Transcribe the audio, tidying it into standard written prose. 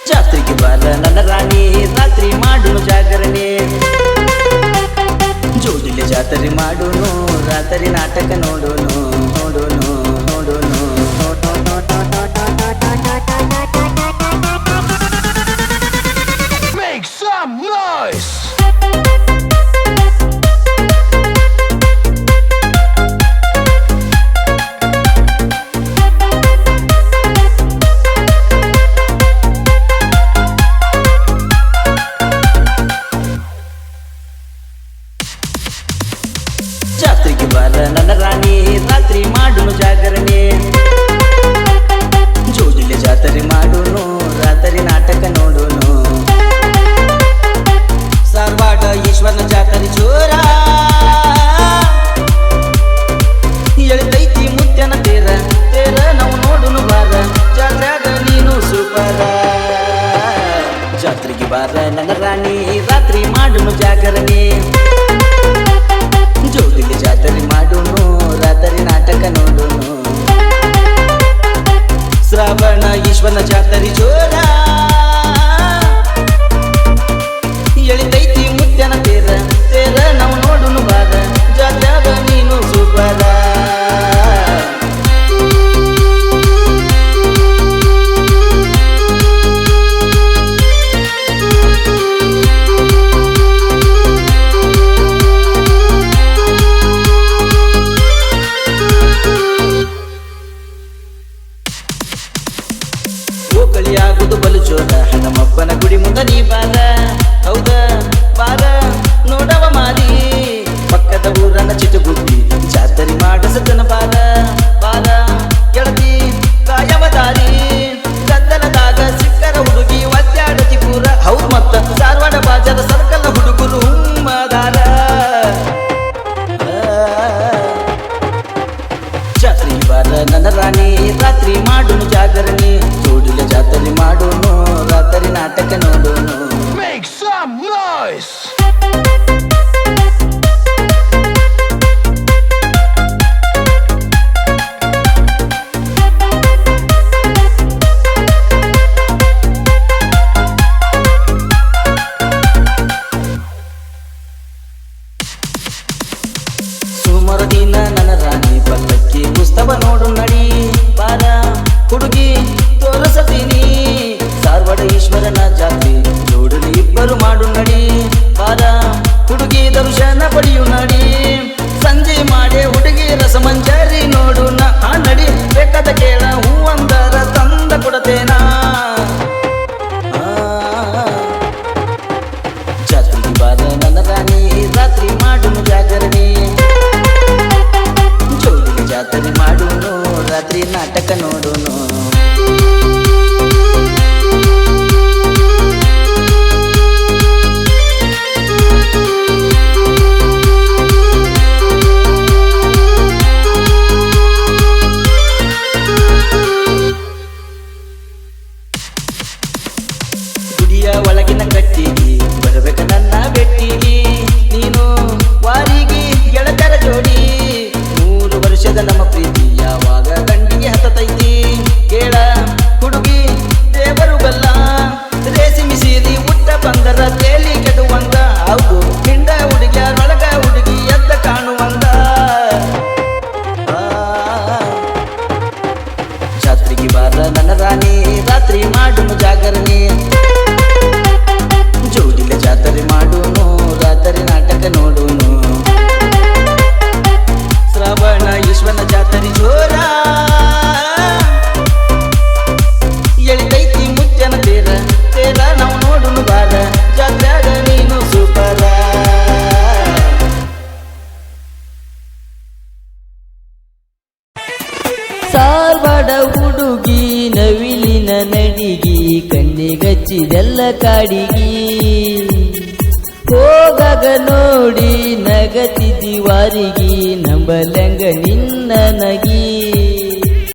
ಜಾತ್ರೆಗೆ ಬಾರ ನನ್ನ ರಾಣಿ ರಾತ್ರಿ ಮಾಡುನು ಜಾಗರಣೆ ಜೋಡಿಲೆ ಜಾತ್ರೆ ಮಾಡುನು ರಾತ್ರಿ ನಾಟಕ ನೋಡುನು ನೋಡುನು ನೋಡುನು Make some noise! ಜಾತ್ರೆಗೆ ಬಾರ ನನ್ನ ರಾಣಿ ರಾತ್ರಿ ಮಾಡುನು ಜಾಗರಣೆ ಜೋಡಿಲೆ ಜಾತ್ರೆ ಮಾಡುನು ರಾತ್ರಿ ನಾಟಕ ನೋಡುನು ಸಾರವಾಡ ಈಶ್ವರನ ಜಾತ್ರೆ ಜೋರ ಎಳಿತೈತಿ ಮುತ್ಯನ ತೇರ ತೇರ ನಾವು ನೋಡುನು ಬಾರ ಜಾತ್ರ್ಯಾಗ ನೀನು ಸೂಪರ ಜಾತ್ರೆಗೆ ಬಾರ ನನ್ನ ರಾಣಿ ರಾತ್ರಿ ಮಾಡುನು ಜಾಗರಣೆ ಜೋಡಿಲೆ ಜಾತ್ರೆ ಮಾಡುನು ರಾತ್ರಿ ನಾಟಕ ನೋಡುನು ಶ್ರಾವಣ ಈಶ್ವರನ ಜಾತ್ರೆ ಜೋರ ಎಳಿತೈತಿ ಮುತ್ಯನ ತೇರ ತೇರ ನಾವು ನೋಡುನು ಬಾರ ಜಾತ್ರ್ಯಾಗ ನೀನು ಸೂಪರ ಓಕಳಿಯಾಗುದು ಬಲು ಜೋರ ಹನುಮಪ್ಪನ ಗುಡಿ ಮುಂದ ನೀ ಬಾರ ಹೌದ ಬಾರ ನೋಡವ ಮಾರಿ ಪಕ್ಕದ ಊರನ್ನ ಚಿಟಗುದ್ದಿ ಜಾತ್ರೆ ಮಾಡಿಸತನ ಬಾರ ಬಾರ ಗೆಳತಿ ಕಾಯವ ದಾರಿ ಗದ್ದಲದಾಗ ಸಿಕ್ಕರ ಹುಡುಗಿ ಒದ್ದಾಡತಿ ಪೂರ ಹೌದು ಮತ್ತ ಧಾರವಾಡ ಬಾಜಾರ ಸರ್ಕಲ್ ಹುಡುಗರು ಹುಮ್ಮದಾರ ಜಾತ್ರೆ ಬಾರ ನನ್ನ ರಾಣಿ ರಾತ್ರಿ ಮಾಡುನು ಜಾಗರಣೆ ಜೋಡಿಲೆ ಜಾತ್ರೆ ಮಾಡುನು ರಾತ್ರಿ ನಾಟಕ ನೋಡುನು Make some noise! ಸುಮಾರ ದಿನ ನನ್ನ ರಾಣಿ ಪಲ್ಲಕ್ಕಿ ಪುಸ್ತಕ ನೋಡು ನಡಿ ಬಾರ ಹುಡುಗಿ ತೋರಿಸತೀನಿ ಧಾರವಾಡ ಈಶ್ವರನ ಜಾತ್ರೆ ಜೋಡಲಿ ಇಬ್ಬರು ಮಾಡು ನಡಿ ಬಾರ ಹುಡುಗಿ ದರ್ಶನ ಪಡೆಯು ನಡಿ ಸಂಜೆ ಮಾಡಿ ಹುಡುಗಿ ರಸಮಂಜರಿ ನೋಡು ಆ ನಡಿ ಬೇಕಾದ ಕೇಳ ಹೂವಂದರ ತಂದ ಕೊಡತೇನಾ ಜಾತ್ರೆಗೆ ಬಾರ ನನ್ನ ರಾಣಿ ರಾತ್ರಿ ಮಾಡುನು ಜಾಗರಣೆ ಜೋಡಿಲೆ ಜಾತ್ರೆ ಮಾಡುನು ರಾತ್ರಿ ನಾಟಕ ನೋಡುನು ಗುಡಿಯ ಒಳಗಿನ ಕಟ್ಟಿಗೆ ಬರಬೇಕ ನನ್ನ ಬೆಟ್ಟಿಗೆ ನೀನು ವಾರಿಗೆ ಗೆಳತರ ಜೋಡಿ 3 ವರ್ಷದ ನಮ್ಮ ಪ್ರೀತಿ ಯಾವಾಗ ದಂಡಿಗೆ ಹತ್ತತೈತಿ ಕೇಳ ಹುಡುಗಿ ದೇವರು ಬಲ್ಲ ರೇಸಿಮಿ ಸೀರಿ ಉಟ್ಟ ಬಂದರ ತೇಲಿ ಕೆಡುವಂಗ ಹೌದು ಹಿಂಡ ಹುಡುಗಿಯರೊಳಗ ಹುಡುಗಿ ಎದ್ದ ಕಾಣುವಂಗ ಜಾತ್ರೆಗೆ ಬಾರ ನನ್ನ ರಾಣಿ ರಾತ್ರಿ ಮಾಡುನು ಜಾಗರಣೆ ಜೋಡಿಲೆ ಜಾತ್ರೆ ಮಾಡುನು ರಾತ್ರಿ ನಾಟಕ ನೋಡುನು ಶ್ರಾವಣ ಈಶ್ವರನ ಜಾತ್ರೆ ಜೋರ ಎಳಿತೈತಿ ಮುತ್ಯನ ತೇರ ತೇರ ನಾವು ನೋಡುನು ಬಾರ ಜಾತ್ರ್ಯಾಗ ನೀನು ಸೂಪರ ಸಾರ್ವಾಡ ಹುಡುಗಿ ನವಿಲಿನ ನಡಿಗಿ ಕಣ್ಣಿಗಚ್ಚಿದೆಲ್ಲ ಕಾಡಿಗಿ ಹೋಗಾಗ ನೋಡಿ ನಗತಿದಿ ವಾರಿಗಿ ನಂಬಲಂಗ ನಿನ್ನ ನಗಿ